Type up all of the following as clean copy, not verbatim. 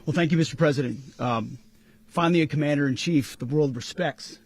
Well, thank you, Mr. President. Finally, a commander-in-chief the world respects.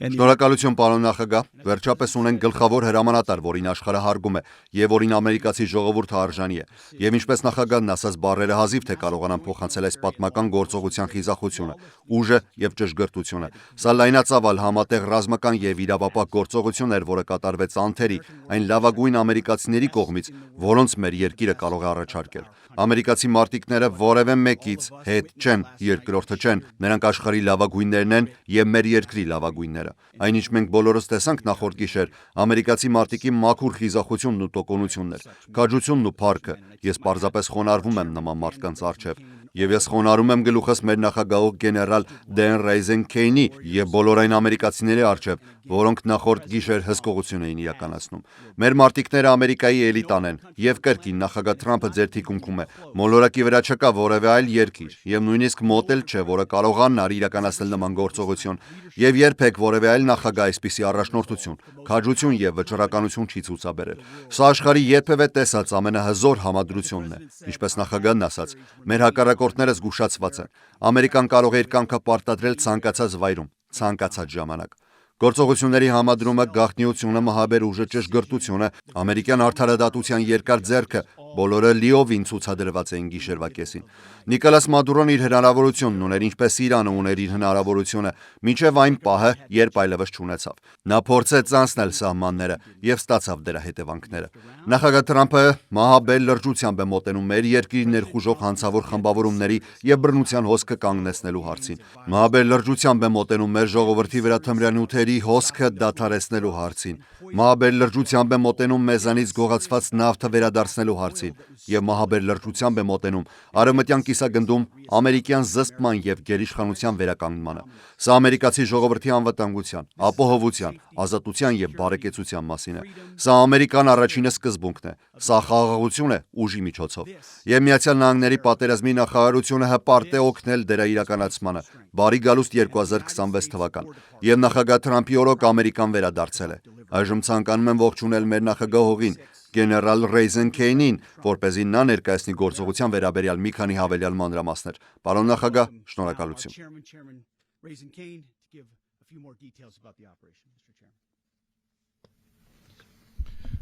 Շնորհակալություն, պարոն նախագահ, վերջապես ունենք գլխավոր հրամանատար, որին աշխարհը հարգում է եւ որին ամերիկացի ժողովուրդը արժանի է։ Եվ ինչպես նախագահն ասաց, բառերը հազիվ թե կարողանան փոխանցել այս պատմական գործողության խիզախությունը, ուժը եւ ճշգրտությունը։ Սա լայնածավալ համատեղ ռազմական եւ իրավապահ գործողություն էր, որը կատարվեց անթերի, այն լավագույն ամերիկացիների կողմից, որոնց մեր երկիրը կարող է առաջարկել։ Ամերիկացի մարտիկները որևէ մեկից հետ չեն, երկրորդը չեն, նրանք աշխարհի լավագույններն են եւ մեր երկրի լավագույնները։ Այնինչ մենք բոլորս տեսանք նախորդ գիշեր, ամերիկացի մարտիկի մաքուր խիզախությունն ու տոկունությունն էր, քաջությունն ու փառքը։ Ես պարզապես խոնարհվում եմ նման մարդկանց առջև։ Եվ ես խոնարհում եմ գլուխս մեր նախագահող գեներալ Դեն Ռեյզենքեյնի եւ բոլոր այն ամերիկացիների առջև, որոնք նախորդ գիշեր հսկողություն էին իրականացնում։ Մեր մարտիկները Ամերիկայի էլիտան են եւ կրկին նախագահ Թրամփը ձեր թիկունքում է։ Մոլորակի վրա չկա որևէ այլ երկիր եւ նույնիսկ մոտ էլ չէ, որը կարողանար իրականացնել նման գործողություն եւ երբեք որևէ այլ նախագահ այսպիսի առաջնորդություն, քաջություն եւ վճռականություն չի ցուցաբերել։ Սա աշխարհի երբևէ տեսած ամենահզոր համադրությունն է։ Ինչպես նախագահն ասաց, մեր հակառակորդները զգուշացված են։ Ամերիկան կարող է իր կամքը պարտադրել ցանկացած վայրում, ցանկացած ժամանակ։ Գործողությունների համադրումը, գաղտնիությունը, մահաբեր ուժը, ճշգրտությունը, ամերիկյան արդարադատության երկար ձեռքը, բոլորը լիովին ցուցադրված էին գիշերվա կեսին։ Նիկոլաս Մադուրոն իր հնարավորությունն ուներ, ինչպես Իրանը ուներ իր հնարավորությունը, մինչև այն պահը, երբ այլևս չունեցավ։ Նա փորձեց անցնել սահմանները եւ ստացավ դրա հետևանքները։ Նախագահ Թրամփը մահաբեր լրջությամբ է մոտենում մեր երկրի ներխուժող հանցավոր խմբավորումների եւ բռնության հոսքը կանգնեցնելու հարցին։ Մահաբեր լրջությամբ է մոտենում մեր ժողովրդի վրա թմրանյութերի հոսքը դադարեցնելու հարցին։ Մահաբեր լրջությամբ է մոտենում մեզանից գողացված նավթը վերադարձնելու հարցին եւ մահաբեր լրջությամբ է մոտենում արևմտյան կիսագնդում ամերիկյան զսպման եւ գերիշխանության վերականգնմանը։ Սա ամերիկացի ժողովրդի անվտանգության, ապահովության, ազատության եւ բարեկեցության մասին է։ Սա Ամերիկան առաջինը սկզբունքն է։ Սա խաղաղություն է ուժի միջոցով։ Եվ Միացյալ Նահանգների պատերազմի նախարարությունը հպարտ է օգնել դրա իրականացմանը։ Բարի գալուստ 2026 թվական։ Եվ նախագահ Թրամփի օրոք Ամերիկան վերադարձել է։ Այժմ ցանկանում եմ ողջունել մեր նախագահողին գեներալ Ռեյզենքեյնին, որպեսզի նա ներկայացնի գործողության վերաբերյալ մի քանի հավելյալ մանրամասներ։ Պարոն նախագահ, շնորհակալություն։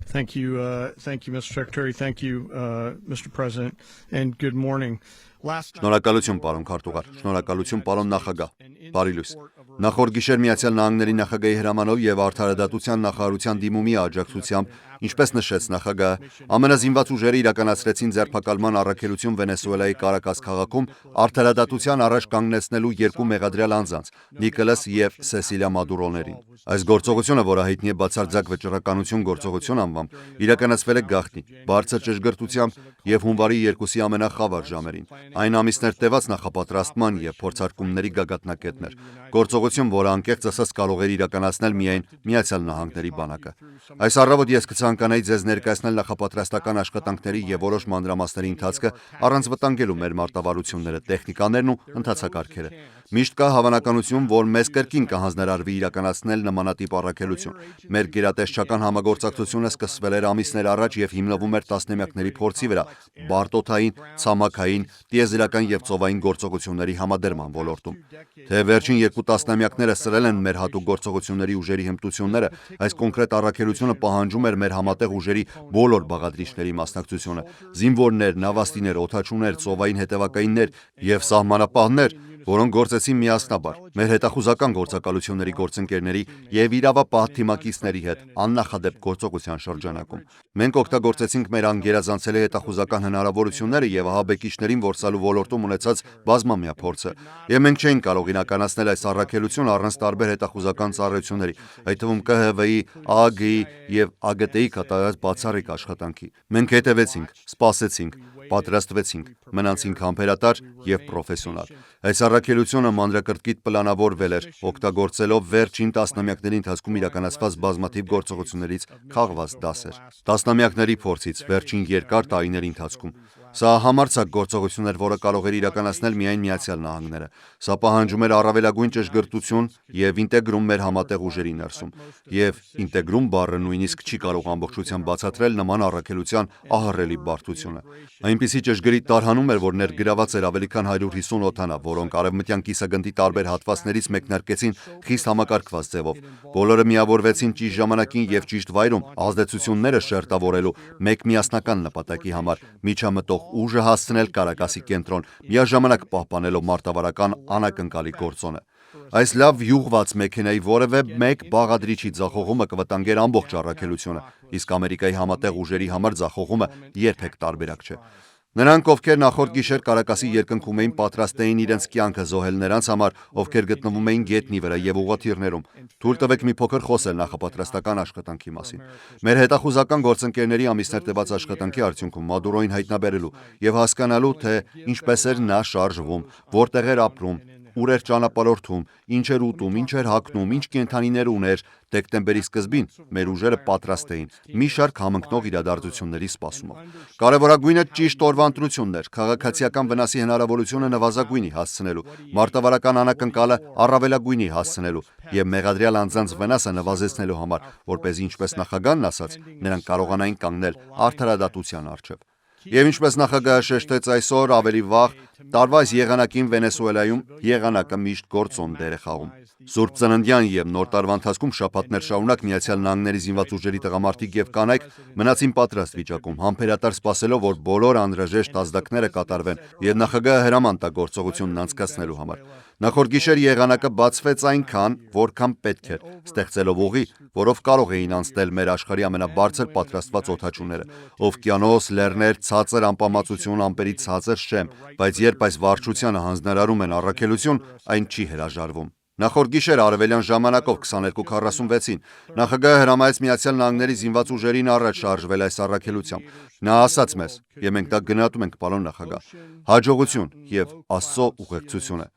Thank you, Mr. Secretary. Thank you, Mr. President, and good morning. Շնորհակալություն, պարոն քարտուղար, շնորհակալություն, պարոն նախագահ, բարի լույս։ Նախորդ գիշեր Միացյալ Նահանգների նախագահի հրամանով եւ Արդարադատության նախարարության դիմումի աջակցությամբ, ինչպես նշեց նախագահը, ամենազինված ուժերը իրականացրեցին ձերբակալման առաքելություն Վենեսուելայի Կարակաս քաղաքում արդարադատության առաջ կանգնեցնելու երկու մեղադրյալ անձանց՝ Նիկոլաս եւ Սեսիլիա Մադուրոներին։ Այս գործողությունը, որը հայտնի է բացարձակ վճռականություն գործողություն անվամբ, իրականացվել է գաղտնի, բարձր ճշգրտությամբ եւ հունվարի 2-ի ամենախավար ժամերին։ Այն ամիսներ տևած նախապատրաստման եւ փորձարկումների գագաթնակետն էր։ Գործողություն, որը անկեղծ ասած կարող էր իրականացնել միայն Միացյալ Նահանգների բանակը։ Այս առավոտ ես կցանկանայի ձեզ ներկայացնել նախապատրաստական աշխատանքների եւ որոշ մանրամասների ընթացքը առանց վտանգելու մեր մարտավարությունները, տեխնիկաներն ու ընթացակարգերը։ Միշտ կա հավանականություն, որ մեզ կրկին կհանձնարարվի իրականացնել նմանատիպ առաքելություն։ Մեր գերատեսչական համագործակցությունը սկսվել էր ամիսներ առաջ եւ հիմնվում էր տասնամյակների փորձի վրա, բարտոթային, ցամաքային, տիեզերական եւ ծովային գործողությունների համադրման ոլորտում։ Թե վերջին 2 տասնամյակները սրել են մեր հատուկ գործողությունների ուժերի հմտությունները, այս կոնկրետ առաքելությունը պահանջում էր մեր համատեղ ուժերի բոլոր բաղադրիչների մասնակցությունը՝ զինվորներ, նավաստիներ, օդաչուներ, ծովային հետևակայիններ եւ սահմանապահներ, որոնք գործեցին միասնաբար մեր հետախուզական գործակալությունների գործընկերների եւ իրավապահ թիմակիցների հետ աննախադեպ գործողության շրջանակում։ Մենք օգտագործեցինք մեր անգերազանցելի հետախուզական հնարավորությունները եւ ահաբեկիչներին որսալու ոլորտում ունեցած բազմամյա փորձը, եւ մենք չէինք կարող իրականացնել այս առաքելությունը առանց տարբեր հետախուզական ծառայությունների, այդ թվում ԿՀՎ-ի, ԱԱԳ-ի եւ ԱԳՏ-ի կատարած բացառիկ աշխատանքի։ Մենք հետևեցինք, սպասեցինք, պատրաստվեցինք, մնացինք համբերատար եւ պրոֆեսիոնալ։ Այս առաքելությունը մանրակրկիտ պլանավորվել էր, օգտագործելով վերջին տասնամյակների ընթացքում իրականացված բազմաթիվ գործողություններից քաղված դասեր։ Տասնամյակների փորձից, վերջին երկար տարիների ընթացքում։ Սա համարձակ գործողություն էր, որը կարող էր իրականացնել միայն Միացյալ Նահանգները։ Սա պահանջում էր առավելագույն ճշգրտություն եւ ինտեգրում մեր համատեղ ուժերի ներսում։ Եվ ինտեգրում բառը նույնիսկ չի կարող ամբողջությամբ բացատրել նման առաքելության ահռելի բարդությունը։ Այնպիսի ճշգրիտ տարհանում էր, որ ներգրաված էր ավելի քան 150 օդանավ, որոնք արևմտյան կիսագնդի տարբեր հատվածներից մեկնարկեցին խիստ համակարգված ձևով։ Բոլորը միավորվեցին ճիշտ ժամանակին եւ ճիշտ վայրում, ազդեցությունները շերտավորելու մեկ միասնական նպատակի համար՝ միջամտող ուժը հասցնել Կարակասի կենտրոն, միաժամանակ պահպանելով մարտավարական անակնկալի գործոնը։ Այս լավ յուղված մեքենայի որևէ մեկ բաղադրիչի ձախողումը կվտանգեր ամբողջ առաքելությունը, իսկ Ամերիկայի համատեղ ուժերի համար ձախողումը երբեք տարբերակ չէ։ Նրանք, ովքեր նախորդ գիշեր Կարակասի երկնքում էին, պատրաստ էին իրենց կյանքը զոհել նրանց համար, ովքեր գտնվում էին գետնի վրա եւ ուղղաթիռներում։ Թույլ տվեք մի փոքր խոսել նախապատրաստական աշխատանքի մասին։ Մեր հետախուզական գործընկերների ամիսներ տևած աշխատանքի արդյունքում Մադուրոին հայտնաբերելու եւ հասկանալու, թե ինչպես էր նա շարժվում, որտեղ էր ապրում, ուր էր ճանապարհորդում, ինչ էր ուտում, ինչ էր հագնում, ինչ կենդանիներ ուներ, դեկտեմբերի սկզբին մեր ուժերը պատրաստ էին մի շարք համընկնող իրադարձությունների սպասումով։ Կարևորագույնը ճիշտ օրվա ընտրությունն էր, քաղաքացիական վնասի հնարավորությունը նվազագույնի հասցնելու, մարտավարական անակնկալը առավելագույնի հասցնելու եւ մեղադրյալ անձանց վնասը նվազեցնելու համար, որպեսզի ինչպես նախագահն ասաց, նրանք կարողանային կանգնել արդարադատության առջև։ Եվ ինչպես նախագահը շեշտեց այսօր, ավելի վաղ, տարվա այս եղանակին Վենեսուելայում եղանակը միշտ գործոն դեր է խաղում։ Սուրբ Ծննդյան եւ Նոր տարվա ընթացքում շաբաթներ շարունակ Միացյալ Նահանգների զինված ուժերի տղամարդիկ եւ կանայք մնացին պատրաստ վիճակում, համբերատար սպասելով, որ բոլոր անհրաժեշտ ազդակները կատարվեն եւ նախագահը հրաման տա գործողությունն անցկացնելու համար։ Նախորդ գիշեր եղանակը բացվեց այնքան, որքան պետք էր, ստեղծելով ուղի, որով կարող էին անցնել մեր աշխարհի ամենաբարձր պատրաստված օդաչուները։ Օվկիանոս, լեռներ, ցածր անպամացություն, ամպերի ցածր շեմ, բայց երբ այս վարչությանը հանձնարարում են առաքելություն, այն չի հրաժարվում։ Նախորդ գիշեր արևելյան ժամանակով 22:46-ին նախագահը հրամայեց Միացյալ Նահանգների զինված ուժերին առաջ շարժվել այս առաքելությամբ։ Նա ասաց մեզ, եւ մենք դա գնահատում ենք, պարոն նախագահ, հաջողություն եւ Աստծո ուղեկցությունը։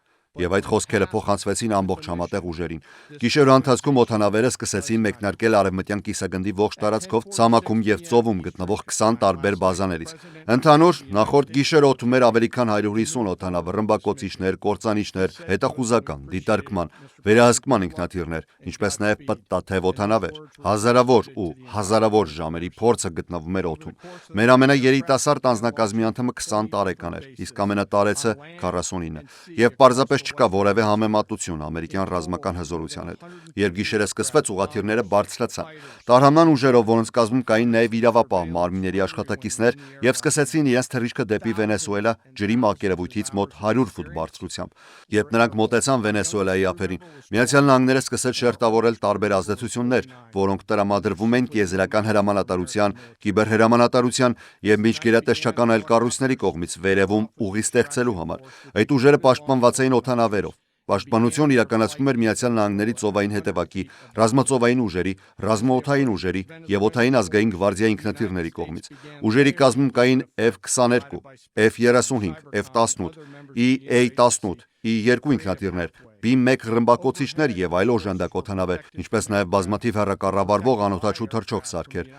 Եվ այդ խոսքերը փոխանցվեցին ամբողջ համատեղ ուժերին։ Գիշերվա ընթացքում օդանավերը սկսեցին մեկնարկել արևմտյան կիսագնդի ողջ տարածքով, ցամաքում եւ ծովում գտնվող 20 տարբեր բազաներից։ Ընդհանուր նախորդ գիշեր օդում էր ավելի քան 150 օդանավ, ռմբակոծիչներ, կործանիչներ, հետախուզական, դիտարկման, վերահսկման ինքնաթիռներ, ինչպես նաեւ պտտաթև օդանավեր։ Հազարավոր ու հազարավոր ժամերի փորձը գտնվում էր օդում։ Մեր ամենաերիտասարդ անձնակազմի անդամը 20 տարեկան էր, իսկ ամենատարեցը 49, եւ պարզապես չկա որևէ համեմատություն ամերիկյան ռազմական հզորության հետ։ Երբ գիշերը սկսվեց, ուղղաթիռները բարձրացան։ Տարհանման ուժերով, որոնց կազմում կային նաև իրավապահ մարմինների աշխատակիցներ, եւ սկսեցին իրենց թռիչքը դեպի Վենեսուելա ջրի մակերևույթից մոտ 100 ֆուտ բարձրությամբ։ Երբ նրանք մոտեցան Վենեսուելայի ափերին, Միացյալ Նահանգները սկսեց շերտավորել տարբեր ազդեցություններ, որոնք տրամադրվում են տիեզերական հրամանատարության, կիբերհրամանատարության եւ միջգերատեսչական այլ կառույցների կողմից վերևում ուղի ստեղծելու համար։ Այդ ուժերը պաշտպանված էին օդանավերով։ Պաշտպանություն իրականացվում էր Միացյալ Նահանգների ծովային հետևակի, ռազմածովային ուժերի, ռազմաօդային ուժերի եւ օդային ազգային գվարդիա ինքնաթիռների կողմից։ Ուժերի կազմում կային F-22, F-35, F-18, EA-18, E-2 ինքնաթիռներ, B-1 ռմբակոծիչներ եւ այլ օժանդակ օդանավեր, ինչպես նաեւ բազմաթիվ հեռակառավարվող անօդաչու թռչող սարքեր։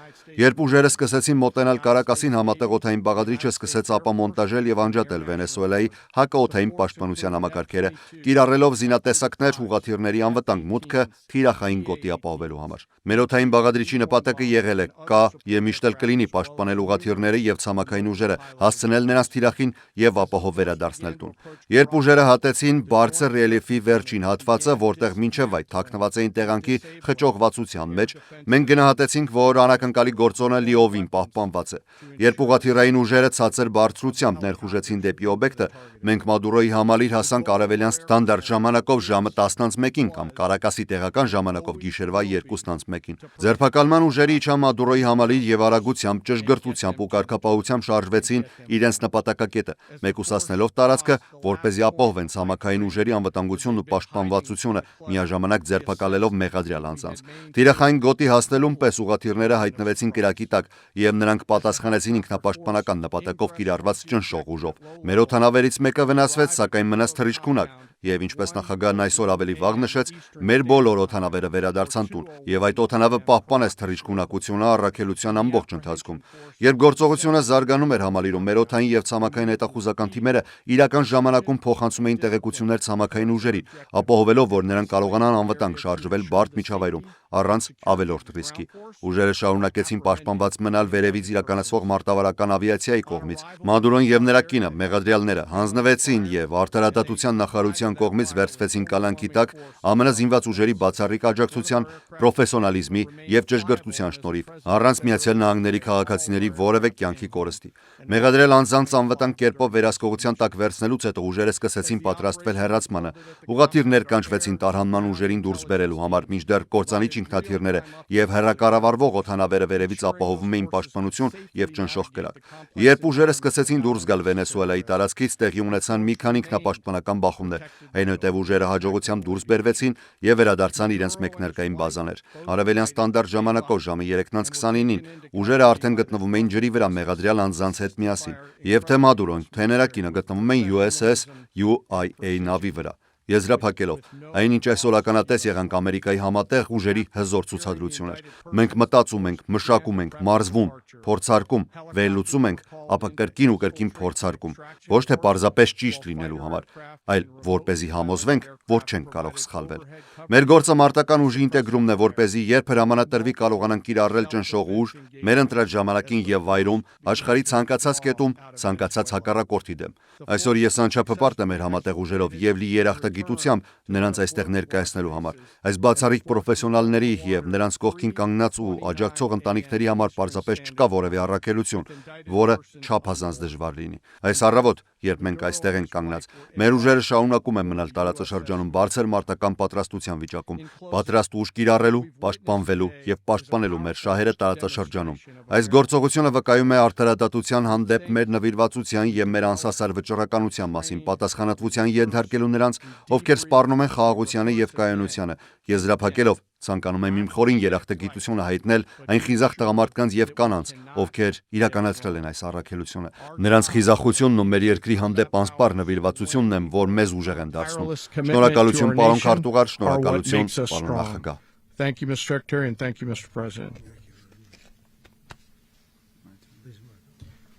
Երբ ուժերը սկսեցին մոտենալ Կարակասին, համատեղ օդային բաղադրիչը սկսեց ապամոնտաժել եւ անջատել Վենեսուելայի հակաօդային պաշտպանության համակարգերը, կիրառելով զինատեսակներ ուղղաթիռների անվտանգ մուտքը թիրախային գոտի ապահովելու համար։ Մեր օդային բաղադրիչի նպատակը եղել է կա եւ միշտ էլ կլինի պաշտպանել ուղղաթիռները եւ ցամաքային ուժերը, հասցնել նրանց թիրախին եւ ապահով վերադարձնել տուն։ Երբ ուժերը հատեցին բարձր ռելիեֆի վերջին հատվածը, որտեղ մինչև այդ թաքնված էին տեղանքի խճողվածության մեջ, մենք գնահատեցինք, որ անակնկալի գործոնը լիովին պահպանված է։ Երբ ուղղաթիռային ուժերը ցածր բարձրությամբ ներխուժեցին դեպի օբյեկտը, մենք Մադուրոյի համալիր հասանք արևելյան ստանդարտ ժամանակով ժամը 10:01 կամ Կարակասի տեղական ժամանակով գիշերվա 2:01-ին։ Ձերբակալման ուժերը իջան Մադուրոյի համալիր եւ արագությամբ, ճշգրտությամբ ու կարգապահությամբ շարժվեցին իրենց նպատակակետը, մեկուսացնելով տարածքը, որպեսզի ապահովեն ցամաքային ուժերի անվտանգությունն ու պաշտպանվածությունը, միաժամանակ ձերբակալելով մեղադրյալ անձանց։ Թիրախային գոտի հասնելուն պես ուղղաթիռները հայտնվեցին կրակի տակ եւ նրանք պատասխանեցին ինքնապաշտպանական նպատակով կիրառված ճնշող ուժով։ Մեր օդանավերից մեկը վնասվեց, սակայն մնաց թռիչքունակ Եվ ինչպես նախագահն այսօր ավելի վաղ նշեց, մեր բոլոր օդանավերը վերադարձան տուն, եւ այդ օդանավը պահպանեց թռիչք ունակությունը առաքելության ամբողջ ընթացքում։ Երբ գործողությունը զարգանում էր համալիրում, մեր օդային եւ ցամաքային հետախուզական թիմերը իրական ժամանակում փոխանցում էին տեղեկություններ ցամաքային ուժերին, ապահովելով, որ նրանք կարողանան անվտանգ շարժվել բարդ միջավայրում առանց ավելորդ ռիսկի։ Ուժերը շարունակեցին պաշտպանված մնալ վերևից իրականացվող մարտավարական ավիացիայի կողմից։ Մադուրոն եւ նրա կինը, մեղադրյալները, հանձնվեցին եւ արդարադատության նախարարության կողմից վերցվեցին կալանքի տակ ԱՄՆ զինված ուժերի բացառիկ աջակցության, պրոֆեսիոնալիզմի եւ ճշգրտության շնորհիվ, առանց Միացյալ Նահանգների քաղաքացիների որևէ կյանքի կորստի։ Մեղադրել անձանց անվտանգ կերպով վերահսկողության տակ վերցնելուց հետո ուժերը սկսեցին պատրաստվել հեռացմանը, ուղղաթիռներ կանչվեցին տարհանման ուժերին դուրս բերելու համար, մինչդեռ կործանիչ ինքնաթիռները եւ հեռակառավարվող օդանավերը վերևից ապահովում էին պաշտպանություն եւ ճնշող կրակ։ Երբ ուժերը սկսեցին դուրս գալ Վենեսուելայի տարածքից, տեղի ունեցան մի քանի ինքնապաշտպանական բախումներ, այնուհետև ուժերը հաջողությամբ դուրս բերվեցին եւ վերադարձան իրենց մեկնարկային բազաներ։ Արևելյան ստանդարտ ժամանակով ժամը 3:29-ին ուժերը արդեն գտնվում էին ջրի վրա մեղադրյալ անձանց հետ միասին, եւ թե Մադուրոն, թե նրա կինը գտնվում էին USS UIA նավի վրա։ Եզրափակելով, այնինչ այսօր ականատես եղանք Ամերիկայի համատեղ ուժերի հզոր ցուցադրություն էր։ Մենք մտածում ենք, մշակում ենք, մարզվում, փորձարկում, վերլուծում ենք, ապա կրկին ու կրկին փորձարկում, ոչ թե պարզապես ճիշտ լինելու համար, այլ որպեսզի համոզվենք, որ չենք կարող սխալվել։ Մեր գործը մարտական ուժի ինտեգրումն է, որպեսզի երբ հրամանատրվի կարողանանք կիրառել ճնշող ուժ, մեր ընտրած ժամանակին եւ վայրում, աշխարհի ցանկացած կետում, ցանկացած հակառակորդի դեմ։ Այսօր ես անչափահարտ եմ մեր համատեղ ուժերով եւ լի երախտագիտությամբ նրանց այստեղ ներկայացնելու համար։ Այս բացառիկ պրոֆեսիոնալների եւ նրանց կողքին կանգնած ու աջակցող ընտանիքների համար պարզապես չկա որևէ առաքելություն, որը չափազանց դժվար լինի։ Այս առավոտ, երբ մենք այստեղ ենք կանգնած, մեր ուժերը շարունակում են մնալ տարածաշրջանում բարձր մարտական պատրաստության վիճակում, պատրաստ ուժ կիրառելու, պաշտպանվելու եւ պաշտպանելու մեր շահերը տարածաշրջանում։ Այս գործողությունը վկայում է արդարադատության հանդեպ մեր նվիրվածության եւ մեր անսասար վճռականության մասին, պատասխանատվության ենթարկելու նրանց, ովքեր սպառնում են խաղաղությանը եւ կայունությանը, եզրափակելով ցանկանում եմ իմ խորին երախտագիտությունը հայտնել այն խիզախ տղամարդկանց եւ կանանց, ովքեր իրականացրել են այս առաքելությունը։ Նրանց խիզախությունն ու մեր երկրի հանդեպ անսպառ նվիրվածությունն եմ, որ մեզ ուժեղ են դարձնում։ Շնորհակալություն, պարոն քարտուղար, շնորհակալություն, պարոն նախագահ։ Thank you, Mr. Secretary, and thank you, Mr. President.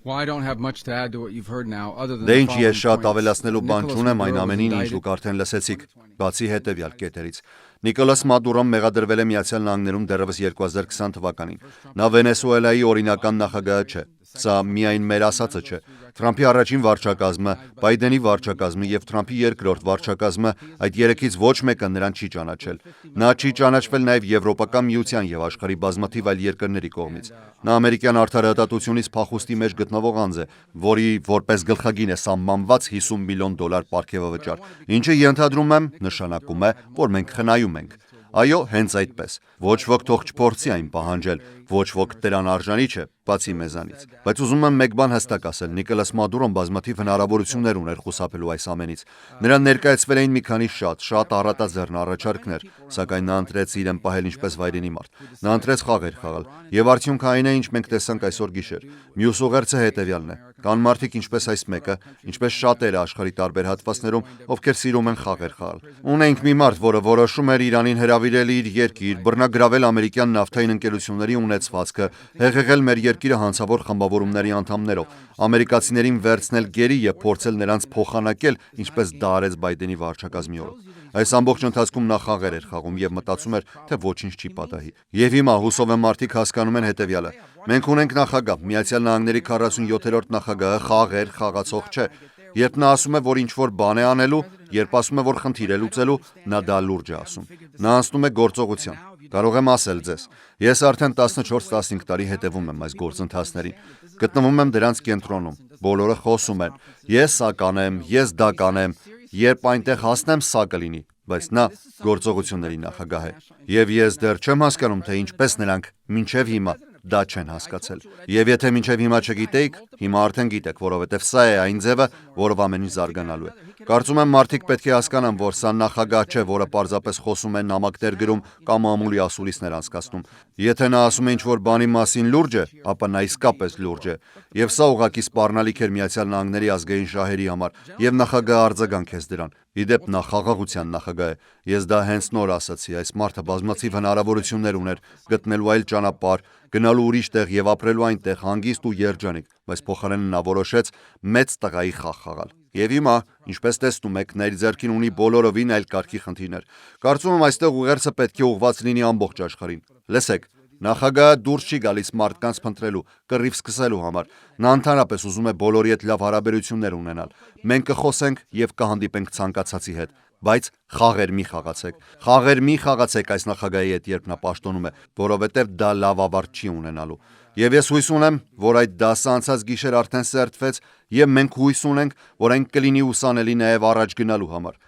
Well, I don't have much to add to what you've heard now, other than Դե the ինչ ես շատ following ավելացնելու points. բան չունեմ այն ամենին, ինչ դուք արդեն լսեցիք, բացի հետևյալ կետերից։ Նիկոլաս Մադուրոն մեղադրվել է Միացյալ Նահանգներում դեռևս 2020 թվականին։ Նա Վենեսուելայի օրինական նախագահը չէ։ Սա միայն մեր ասածը չէ։ Թրամփի առաջին վարչակազմը, Բայդենի վարչակազմը եւ Թրամփի երկրորդ վարչակազմը այդ երեքից ոչ մեկը նրան չի ճանաչել։ Նա չի ճանաչվել նաեւ Եվրոպական միության եւ աշխարհի բազմաթիվ այլ երկրների կողմից։ Նա ամերիկյան արդարադատությունից փախուստի մեջ գտնվող անձ է, որի որպես գլխագին է սահմանված $50 միլիոն պարգևավճար, ինչը ենթադրում եմ նշանակում է, որ մենք խնայում ենք։ Այո, հենց այդպես։ Ոչ ոք թող չփորձի այն պահանջել, ոչ ոք դրան արժանի չէ, բացի մեզանից։ Բայց ուզում եմ մեկ բան հստակ ասել, Նիկոլաս Մադուրոն բազմաթիվ հնարավորություններ ուներ խուսափելու այս ամենից։ Նրան ներկայացվել էին մի քանի շատ առատաձեռն առաջարկներ, սակայն նա ընտրեց իրեն պահել ինչպես վայրենի մարդ։ Նա ընտրեց խաղեր խաղալ, եւ արդյունքը այն է, ինչ մենք տեսանք այսօր գիշեր։ Մյուս ուղերձը հետեւյալն է։ Կան մարդիկ ինչպես այս մեկը, ինչպես շատերը աշխարհի տարբեր հատվածներում, ովքեր սիրում են խաղեր խաղալ։ Ունենք մի մարդ, որը որոշում էր Իրանին հրավիրել իր երկիր, բռնագրավել ամերիկյան նավթային ընկերությունների ունեցվածքը, հեղեղել մեր երկիրը հանցավոր խմբավորումների անդամներով, ամերիկացիներին վերցնել գերի եւ փորձել նրանց փոխանակել, ինչպես դա արեց Բայդենի վարչակազմի օրոք։ Այս ամբողջ ընթացքում նա խաղեր էր խաղում եւ մտածում էր, թե ոչինչ չի պատահի։ Եվ հիմա հուսով եմ մարդիկ հասկանում են հետեւյալը. մենք ունենք նախագահ, Միացյալ Նահանգների 47-րդ նախագահը խաղեր խաղացող չէ։ Երբ նա ասում է, որ ինչ-որ բան է անելու, երբ ասում է, որ խնդիր է լուծելու, նա դա լուրջ է ասում։ Նա անցնում է գործողության։ Կարող եմ ասել ձեզ, ես արդեն 14-15 տարի հետևում եմ այս գործընթացներին։ Գտնվում եմ դրանց կենտրոնում։ Բոլորը խոսում են. ես սա կանեմ, ես դա կանեմ, երբ այնտեղ հասնեմ, սա կլինի, բայց նա գործողությունների նախագահ է։ Եվ ես դեռ չեմ հասկանում, թե ինչպես նրանք մինչև հիմա դա չեն հասկացել։ Եվ եթե մինչև հիմա չգիտեիք, հիմա արդեն գիտեք, որովհետև սա է այն ձևը, որով ամեն ինչ զարգանալու է։ Կարծում եմ մարդիկ պետք է հասկանան, որ սա նախագահ չէ, որը պարզապես խոսում է, նամակներ գրում կամ ամուլի ասուլիսներ անցկացնում։ Եթե նա ասում է ինչ-որ բանի մասին լուրջ է, ապա նա իսկապես լուրջ է։ Եվ սա ուղղակի սպառնալիք էր Միացյալ Նահանգների ազգային շահերի համար, եւ նախագահը արձագանքեց դրան։ Իդեպ նա խաղաղության նախագահ է։ Ես դա հենց նոր ասացի, այս մարդը բազմաթիվ հնարավորություններ ուներ գտնելու այլ ճանապարհ, գնալու ուրիշ տեղ եւ ապրելու այնտեղ հանգիստ ու երջանիկ, բայց փոխարենը նա որոշեց մեծ տղայի խաղ խաղալ։ Եվ հիմա, ինչպես տեսնում եք, նա իր ձեռքին ունի բոլորովին այլ կարգի խնդիրներ։ Կարծում եմ այստեղ ուղերձը պետք է ուղղված լինի ամբողջ աշխարհին։ Լսեք, նախագահը դուրս չի գալիս մարդկանց փնտրելու, կռիվ սկսելու համար։ Նա ընդհանրապես ուզում է բոլորի հետ լավ հարաբերություններ ունենալ։ Մենք կխոսենք եւ կհանդիպենք ցանկացածի հետ, բայց խաղեր մի խաղացեք։ Խաղեր մի խաղացեք այս նախագահի հետ, երբ նա պաշտոնում է, որովհետեւ դա լավ ավարտ չի ունենալու։ Եվ ես հույս ունեմ, որ այդ դասը անցած գիշեր արդեն սերտվեց, եւ մենք հույս ունենք, որ այն կլինի ուսանելի նաեւ առաջ գնալու համար։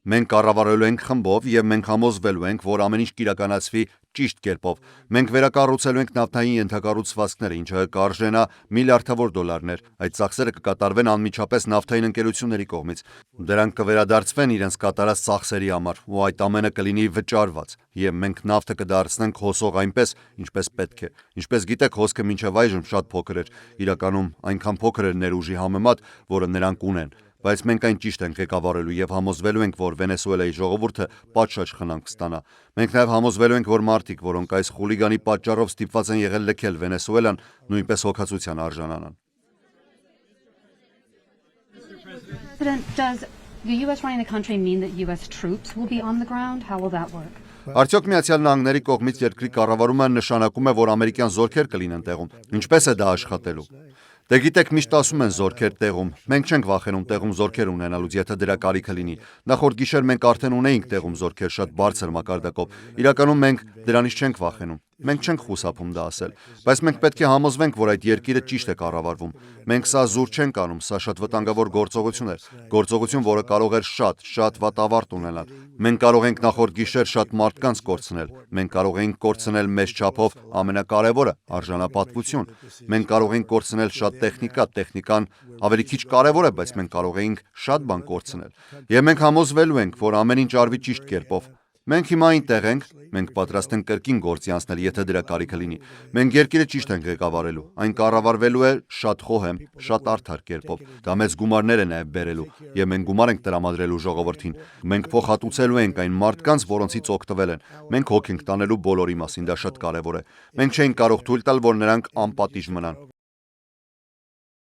Մենք կառավարելու ենք խմբով եւ մենք համոզվելու ենք, որ ամեն ինչ կիրականացվի ճիշտ կերպով։ Մենք վերակառուցելու ենք նավթային ենթակառուցվածքները, ինչը կարժենա միլիարդավոր դոլարներ։ Այդ ծախսերը կկատարվեն անմիջապես նավթային ընկերությունների կողմից։ Դրանք կվերադարձվեն իրենց կատարած ծախսերի համար, ու այդ ամենը կլինի վճարված, եւ մենք նավթը կդարձնենք հոսող այնպես, ինչպես պետք է։ Ինչպես գիտեք, հոսքը մինչև այժմ շատ փոքր էր, իրականում այնքան փոքր էր ներուժի համեմատ, որը նրանք ունեն։ Բայց մենք այն ճիշտ ենք ղեկավարելու եւ համոզվելու ենք, որ Վենեսուելայի ժողովուրդը պատշաճ խնամք կստանա։ Մենք նաեւ համոզվելու ենք, որ մարդիկ, որոնք այս խուլիգանի պատճառով ստիպված են եղել լքել Վենեսուելան, նույնպես հոգացության արժանանան։ Does the U.S. running the country mean that U.S. troops will be on the ground? How will that work? Արդյոք Միացյալ Նահանգների կողմից երկրի կառավարումը նշանակում է, որ ամերիկյան զորքեր կլինեն տեղում։ Ինչպես է դա աշխատելու։ Դե գիտեք, միշտ ասում են զորքեր տեղում։ Մենք չենք վախենում տեղում զորքեր ունենալուց, եթե դրա կարիքը լինի։ Նախորդ գիշեր մենք արդեն ունեինք տեղում զորքեր շատ բարձր մակարդակով։ Իրականում մենք դրանից չենք վախենում։ Մենք չենք խուսափում դա ասել, բայց մենք պետք է համոզվենք, որ այդ երկիրը ճիշտ է կառավարվում։ Մենք սա զուր չենք անում, սա շատ վտանգավոր գործողություն է, գործողություն, որը կարող էր շատ վատ ավարտ ունենալ։ Մենք կարող ենք նախորդ գիշեր շատ մարդկանց կորցնել։ Մենք կարող ենք կորցնել մեծ չափով ամենակարևորը՝ արժանապատվություն։ Մենք կարող ենք կորցնել շատ տեխնիկան ավելի քիչ կարևոր է, բայց մենք կարող ենք շատ բան կորցնել։ Եվ մենք համոզվելու ենք, որ ամեն ինչ արվի ճիշտ կերպով։ Մենք հիմա այնտեղ ենք, մենք պատրաստ ենք կրկին գործի անցնել, եթե դրա կարիքը լինի։ Մենք երկիրը ճիշտ ենք ղեկավարելու։ Այն կառավարվելու է շատ խոհեմ, շատ արդար կերպով։ Դա մեծ գումարներ է նաև բերելու, եւ մենք գումար ենք տրամադրելու ժողովրդին։ Մենք փոխհատուցելու ենք այն մարդկանց, որոնցից օգտվել են։ Մենք հոգ ենք տանելու բոլորի մասին, դա շատ կարևոր է։ Մենք չենք կարող թույլ տալ, որ նրանք անպատիժ մնան։